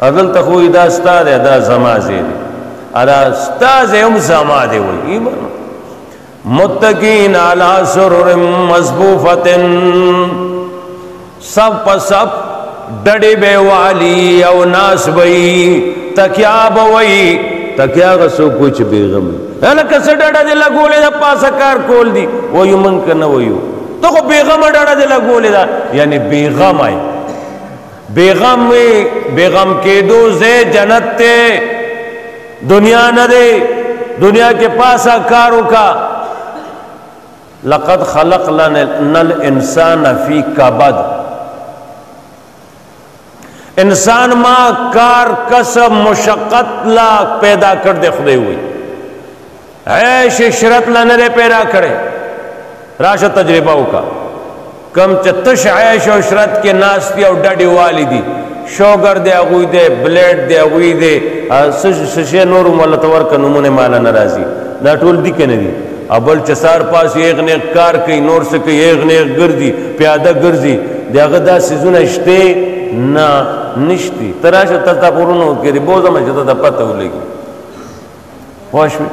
اگل تخوی دا ستا دے دا زمازے دے ادا ستا دے ام زما دے وی ایمان متقین علی سرر مصفوفت سب پا سب ڈڑی بے والی او ناس بئی تکیا بوئی تکیا غسو کچھ بیغم ہے کس ڈڑا دے لگولے دا پاسا کار کول دی ویو من کرنا ویو تو خو بیغم ڈڑا دے لگولے دا یعنی بیغم آئی بیغم کے دو زے جنت تے دنیا نہ دے دنیا کے پاسا کارو کا لقد خلقنا الانسان فی کبد انسان ماں کار کسب مشقت لا پیدا کر دے خدے ہوئی عیش شرط لا نرے پیدا کرے راشد تجربہ کا کم چتش عیش و شرط کے ناستی او ڈاڑی والی دی شوگر دے اگوی دے بلیڈ دے اگوی دے سشے نورو مولا تورکا نمونے مالا نرازی نا ٹول دی کنے دی ابل چسار پاس ایک نیک کار کئی نور سے کئی ایک نیک گردی پیادہ گرزی دغه دا سيزونه شته نه نشتی تراشه تا پورونو کې دی بوزم چې ته پته ولګي واښوي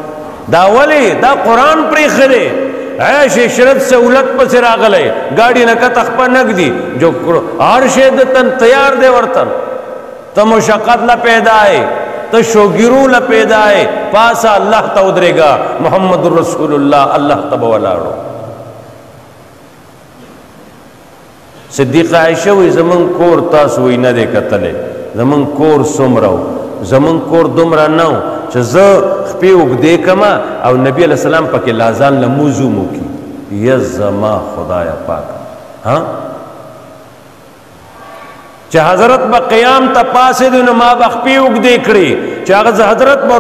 دا ولی دا قرآن پرې خره عیش عشرت سہولت پس راغلے گاڑی نہ کت اخپا نگدی جو ہر شے دتن تیار دے ورتن تو مشقت لا پیدا ہے تو شوگیرو لا پیدا ہے پاسا اللہ تا ادرے گا محمد رسول اللہ اللہ تبا ولاڑو صدیق عائشہ وی زمن کور تاسوی نہ دے کتلے زمن کور سمرو زمن کور دمرا نو چې زه خپې اوږدې کما او نبی علیہ السلام پکې لازان لموزو مو کی یا زما خدایا پاک ها چې حضرت با قیام تا پاسې دی نو ما به خپې اوږدې کړې چې هغه حضرت به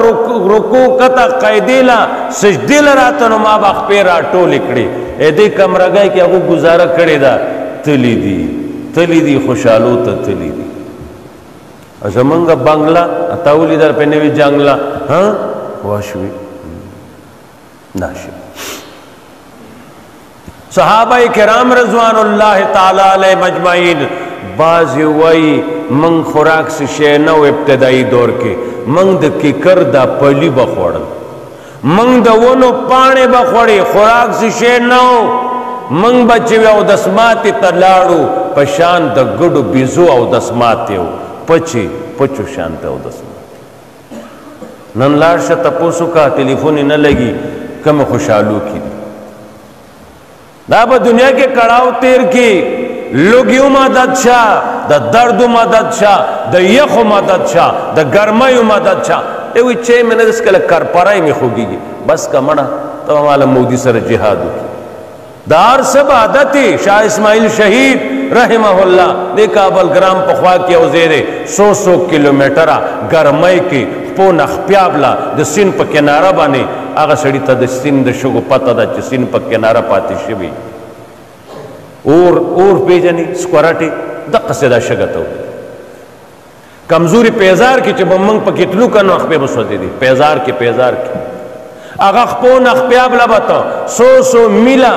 رکوع کته قیدې لا سجدې له راته نو ما به خپې راټولې کړې دې کمرګۍ کې هغه گزاره کړې ده تلی دی خوشحالو ته تلی دی زمانگا بنگلا تاولی در پہ نوی جنگلا ہاں واشوی ناشی صحابہ کرام رضوان اللہ تعالی علیہ مجمعین بازی وائی منگ خوراک سے شینو ابتدائی دور کے منگ دا ککر دا پلی بخوڑن منگ دا ونو پانے بخوڑی خوراک سے شینو منگ بچوی او دسماتی تلاڑو پشان دا گڑو بیزو او دسماتی ہو پچی پچو شانتا ہو دسمات نن لارشا تپوسو کا ٹیلیفونی نہ لگی کم خوشحالو کی دی دا با دنیا کے کڑاو تیر کی لوگیو مدد شا دا دردو مدد شا دا یخو مدد شا دا گرمایو مدد شا ایوی چھے میں نے دس کل کرپرائی میں خوگی گی بس کا مڑا تو ہمالا مودی سر جہادو کی دار سب عادتی شاہ اسماعیل شہید رحمہ اللہ دے کابل گرام پخوا کی اوزیرے 100 کلومیٹرہ گرمائی کی پون اخپیابلا دا سین پا کنارہ بانے آغا سڑی تا دا سین دا شگو پتا دا چی سین پا کنارہ پاتی شوی اور پیجنی سکوراٹی دا قصدہ شگتا ہو کمزوری پیزار کی چی بمنگ پا کتلو کنو اخپی بسوزی دی پیزار کی آغا خپون اخپیابلا بتا 100 میلہ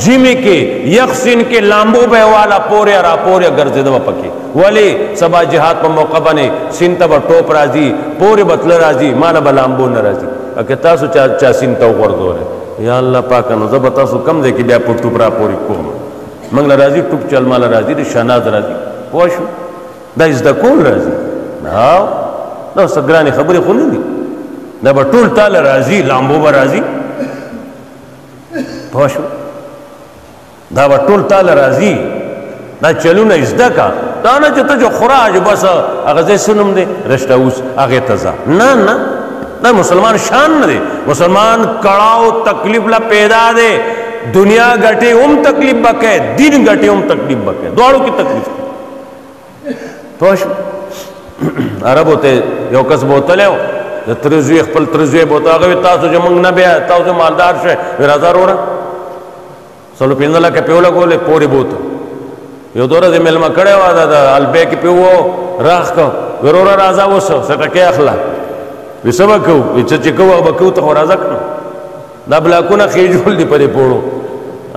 جیمی کے یخسین کے لامبو بے والا پورے را پورے گرزے دوا پکی ولی سبا جہاد پا موقع بنے سینتا با ٹوپ رازی پورے بطل رازی مانا با لامبو نرازی اکر تاسو چا سینتا غردو رہے یا اللہ پاکانو زبا تاسو کم دے کی بیا پر ٹوپ را پوری کوم منگلا رازی ٹوپ چل مالا رازی دی شاناز رازی پوشو دا ازدہ کول رازی ناو دا سگرانی خبری خونی دی دا با ٹول تال رازی لامبو با رازی پوشو دا با ټول تال راضی دا چلونه ازده کا دا نه چې ته جو خراج بس هغه سنم دی رشته اوس هغه تزا نه نه دا مسلمان شان نه دی مسلمان کڑاو تکلیف لا پیدا دے دنیا گٹے تکلیف بکے دین گٹے تکلیف بکے دوڑو کی تکلیف پوش عرب ہوتے یو کس بوتل ہے ترزوی خپل ترزوی بوتل هغه تاسو جو منګ نه بیا تاسو مالدار شه ورازار ورا سلو پینزلا کے پیو لگو لے پوری بوتا یو دورا دے ملما کڑے وادا دا البے کی پیو راخ کو ورورا رازا وسو سٹکے اخلا وی سبا کھو وی چچی کھو اگبا کھو تخو رازا کنو دا بلاکونا خیجول دی پری پوڑو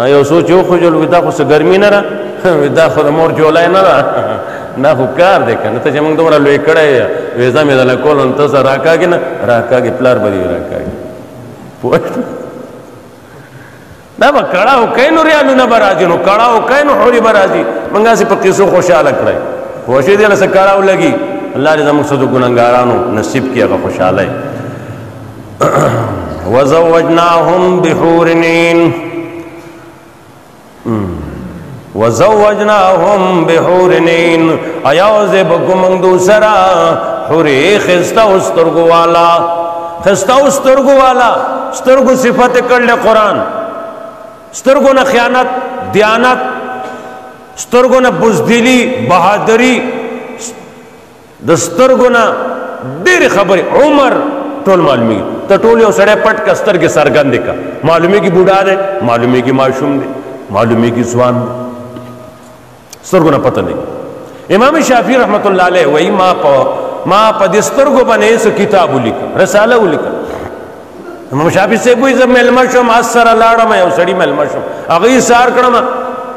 یو سوچو خو جول وی دا خو سگرمی نرا وی دا خو مور جولای نرا نا خو کار دیکھا نتا چی منگ دورا لوی کڑے ویزا می دالا کول انتسا راکا گی نا راکا گی پلار بری راکا گی پوشتو دا با کڑا ہو کئی نو ریالو نا برازی نو کڑا ہو کئی نو حوری برازی منگا سی پا قصو خوشحال اکڑائی خوشی دیانا سے کڑا ہو لگی اللہ رضا مقصد گننگارانو نصیب کیا گا خوشحال ہے وَزَوَّجْنَاهُمْ بِحُورِنِينَ وَزَوَّجْنَاهُمْ بِحُورِنِينَ ایاوز بکمنگ دوسرا حوری خستہ استرگو والا خستہ استرگو والا استرگو صفت کرلے قرآن سترگو نہ خیانت دیانت سترگو نہ بزدلی بہادری دسترگو نہ دیر خبری عمر ٹول معلومی تا ٹولی او سڑے پٹ کا سترگ سرگندے کا معلومی کی بوڑھا دے معلومی کی معشوم دے معلومی کی زوان دے سترگو نہ پتہ نہیں امام شافعی رحمت اللہ علیہ وہی ماں پا دسترگو بنے سو کتابو لکھا رسالہ لکھا امام شافعی سے کوئی زب ملما شم اثر لاړم یو سړی ملما شم هغه سار کړم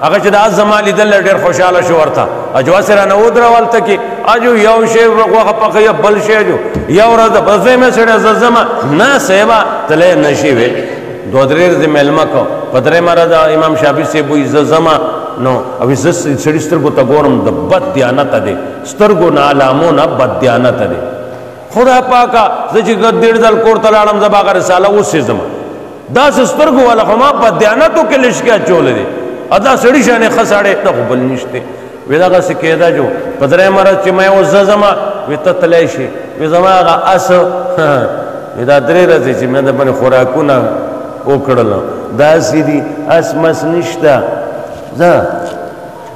هغه چې دا زما لیدل ډېر خوشاله شو ورته اجوا سره نه ودرولته کې اجو یو شی وغه پخې بل شی جو یو ورځ بزې مې سره زما نه سیوا تله نشي وي دو درې ورځې مېلمه کو پدرې مردا امام شافعي سے وې زما نو او ز سړي سترګو ته ګورم د بد دیانت ده سترګو نه علامو نه بد دیانت ده خدا پاکا چې ګډ دل کور ته لاړم زبا غره رساله اوسې زما دا سترګو والا خو ما بد دیانتو کې لشکا چول دي ادا سړي شانه خساړې ته بل نشته ویداغه سکیدا جو پدرې مرز چې مې وز زما وته تلای شي وې زما غا اس ودا درې ورځې چې مې د باندې خوراکونه وکړل دا سیدی اس مس نشتا زه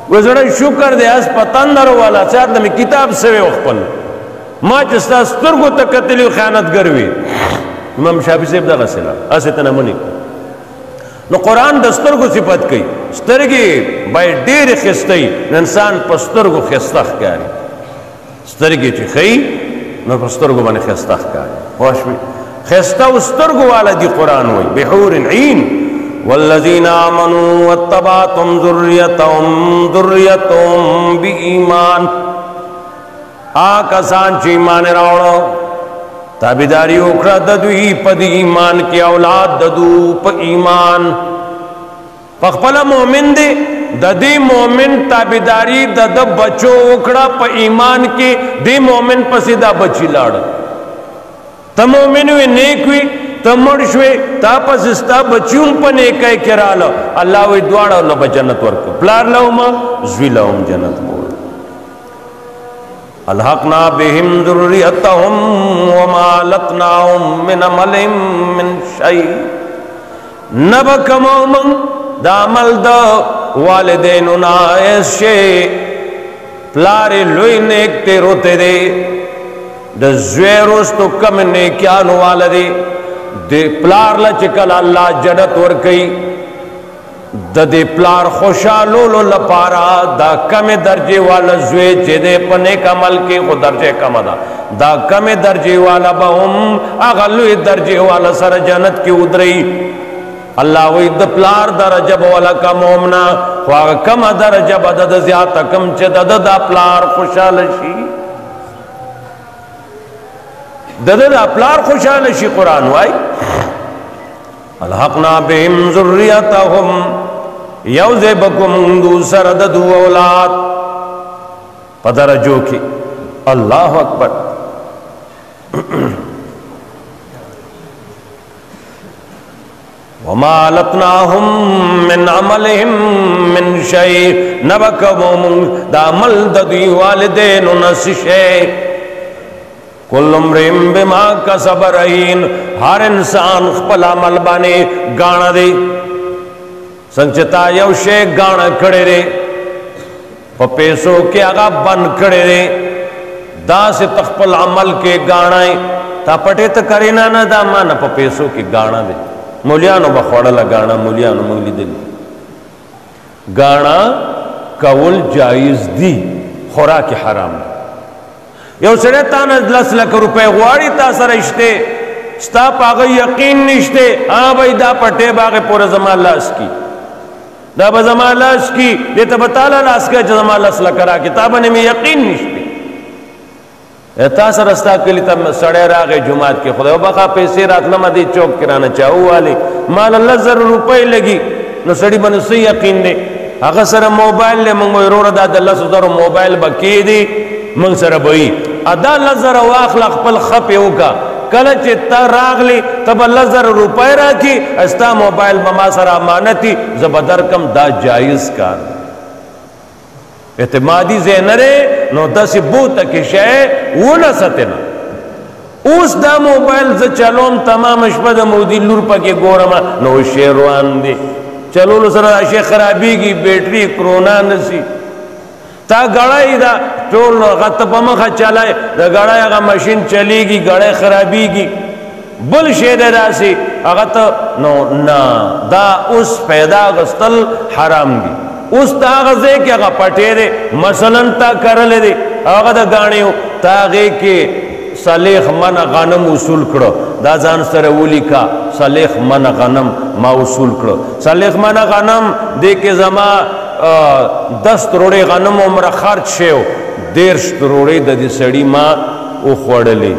وزړی شکر دې اس پتندر والا چې د کتاب سوي خپل ما چې ستاسو سترګو ته کتلی خیانتګر وي امام شافعي صاحب دغه سلا اسه ته نه مني نو قرآن د سترګو صفت کوي سترګې باید ډېرې خستې انسان په سترګو خسته ښکاري سترګې چې ښیي نو په سترګو باندې خسته ښکاري پوه شوې خسته او سترګو والا دی قرآن وایي بحور عین والذین آمنوا واتبعتم ذریتهم بایمان کسان چې ایمان راوړو تابیداری وکړه د دوی په ایمان کې اولاد د دو په ایمان په خپل مؤمن دی د دې مؤمن تابیداری د بچو وکړه په ایمان کې دې مؤمن پسې دا بچی لاړ ته مؤمن وي نیک وي ته مړ شوې تا پسې ستا بچیوم په نیکۍ کې رااله الله وایي دواړه له به جنت ورکړه پلار لهم زوی لهم جنت الحقنا بهم ذریتهم وما لقناهم من عملهم من شيء نبکمو من دا عمل دا والدینو نایس شے پلار لوی نیک تے روتے دے دا زویروس تو کم نیکیانو والدے دے پلار لچکل اللہ جنت ورکی د دې پلار خوشالولو لپاره دا کم درجه والا زوی چې دې په نیک عمل کې خو درجه کم ده دا کم درجه والا به هم هغه لوی درجه والا سره جنت کې ودري الله وی د پلار درجه به والا کم همنا خو هغه کم درجه به د زیاته کم چې د پلار خوشاله شي د پلار خوشاله شي قرآن وای الحقنا بهم ذریتهم یوزے بکم دوسر ددو اولاد پدرجو کی اللہ اکبر وما لقناهم من عملهم من شيء نبکمم دا عمل ددی والدین نسشے کل امرئ بما کسب رہین ہر انسان خپل عمل باندې گانا دے سنچتا یو شے گانا کھڑے دے پا پیسو کے آگا بند کھڑے دے دا سے تخپل عمل کے گانا ہے تا پٹے تا کرینا نا دا مانا پا پیسو کے گانا دے مولیانو بخوڑا گانا مولیانو مولی دل گانا کول جائز دی خوراک حرام دی یو سره تانا 10 لک روپے غواړي تا سره اشته ستا پاغه یقین نشته بھائی دا پټه باغه پورا زما لاس کی دا به زما لاس کی دې ته بتاله لاس کې زما لاس لکرا کتابه نه یقین نشته تا سره ستا کلی ته سړی راغی جمعات کې خدای وبخا پیسې راتله مدي چوک کرانه چاو والی مال الله 1000 روپے لګي نو سړی باندې صحیح یقین دی هغه سره موبایل له موږ ورور دا 10 موبایل بکی دی من سره بوئی ادا 1000 واخل خپل خپې وکا کله چې تا راغلی تب 1000 روپے راکی استا موبایل بما سره امانتی زبدر کم دا جائز کار اعتمادی زینره نو داسی بوتا کی شے ونا ستنا اوس دا موبایل ز چلوم تمام شپه د مودی لور پکې ګورما نو شیروان دی چلولو سره شي خرابيږي بیټری کرونا نسی تا گڑائی دا ټول غت په مخه چلای دا گڑائی هغه ماشین چلیږي گڑائی خرابيږي بل شی دا راسي هغه ته نو نا دا اوس پیدا غستل حرام دي اوس تا غزه کې هغه پټې دي مثلا تا کرل دي هغه دا غاڼیو تاغه کې صالح من غنم اصول کړو دا ځان سره ولیکا صالح من غنم ما اصول کړو صالح من غنم دې کې زما 10 روڑے غنم عمره خرچ شو 10 روڑے د دې سړي ما وخوړلې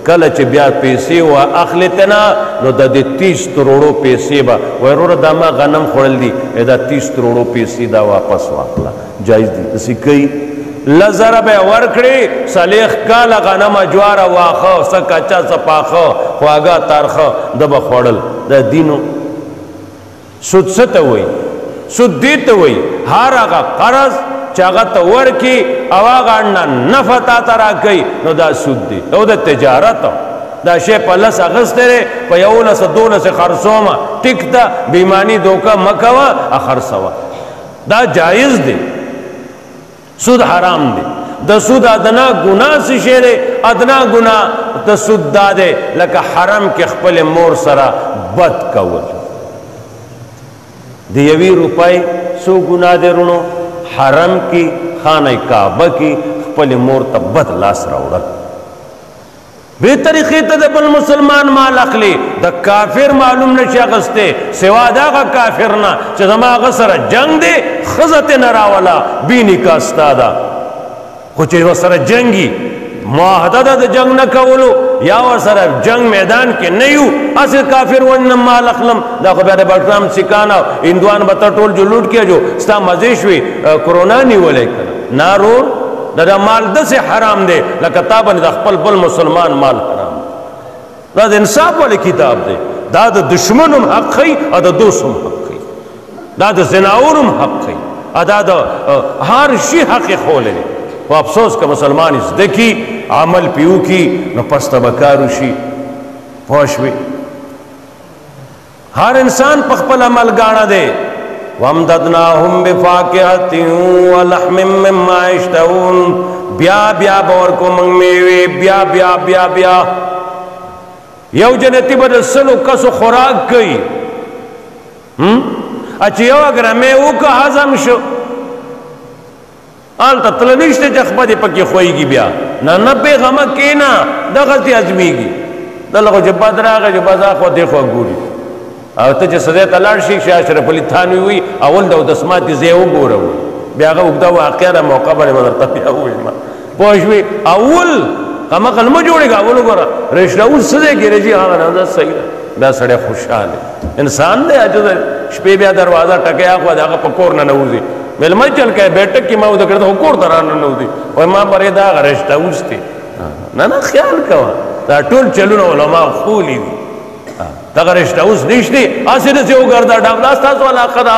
کله چې بیا پیسې و اخلي تنا نو د دې 30 کروڑو پیسې به وروره دا ما غنم خوړل دي دا 30 کروڑو پیسې دا واپس واخله جایز دي داسې کوي لزر به ورکړي صالح کاله غنم جوار واخه سکچا سپاخه خواګه تارخه د به خوړل د دینو سود ست وي سود دي ته وي هر هغه قرض چې هغه ته ورکي او هغه نفع تا ترا کوي نو دا سود دي او د تجارت دا شی په لس اغستره په یو لس دولس خرڅومه ټیک ده بیمانی دوکا مکوا اخر سوا دا جایز دی سود حرام دی د سود ادنا گناہ سی شیره ادنا گناہ د سود داده لکه حرم کې خپل مور سره بد کول دی یوی روپای سو گناہ دی رونو حرم کی خانه کعبه کی خپل مور ته بد لاس راوړل بے طریقې ته د بل مسلمان مال اخلي د کافر معلوم نشي اغسته سوا دا کافر نه چې زما غسر جنگ دی خزت نه راولا بینی کا استادا خو چې وسره جنگي معاهده د جنگ نه کولو یا وسره جنگ میدان کې نه یو اصل کافر ون مال اخلم دا خو بیا د بټرام سکانا هندوان به ټول جو لوټ کېجو ستا مزې شوي کرونا نیولې کړه نارو دا مال دسه حرام دی لکه تابن د خپل بل مسلمان مال حرام دا د انصاف والی کتاب دی دا د دشمنم حق خي او د دوستم حق خي دا د زناورم حق خي ادا د هر شي حق خولې او افسوس که مسلمان زدکی عمل پیو کی نو پسته بکارو شي پوښوي هر انسان په خپل عمل غاڼه دی وامددناهم بفاکهة ولحم مما یشتهون بیا بیا باور کو منگ میوے بیا بیا بیا بیا یو جنتی بدل سلو کسو خوراک کئی اچھا یو اگر میوو کا حضم شو آلتا تلنیشتے جخبہ دی پکی خوئی گی بیا نا پیغمہ کینا دا غلطی ازمی گی دا لگو جب بدر آگا جب بازا خوا دیکھو گوری او ته چې سده تلاړ شي چې اشرف علي تھانوي وي اول د دسمات زی وګورو بیا هغه وګدا واقعا د موقع باندې ورته بیا وایما پوښوي اول کما کلمه جوړیږي اول وګوره رښتیا اول سده ګرځي هغه نه صحیح دا سړی خوشاله انسان دی اجازه شپې بیا دروازه ټکیا خو دغه پکور نه نوځي ملمه چل کې بیٹک کې ما ودا کړه کور دران نه نوځي او ما پرې دا رښتیا اوسته نه خیال کوا دا ټول چلونه علما خولي دي دغه رشته اوس نشته اسنه چې وګرځا ډاولاس تاسو ولا خدا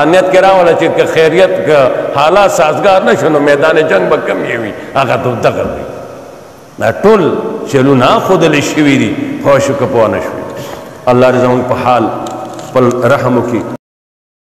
نیت کرا ولا چې خیریت کا حالات سازگار نشو میدان جنگ به کم وي هغه دغه وي دا ټول چلونه خود لشي وي دي خو شو کو پونه شو الله رضوان په حال پر رحم وکي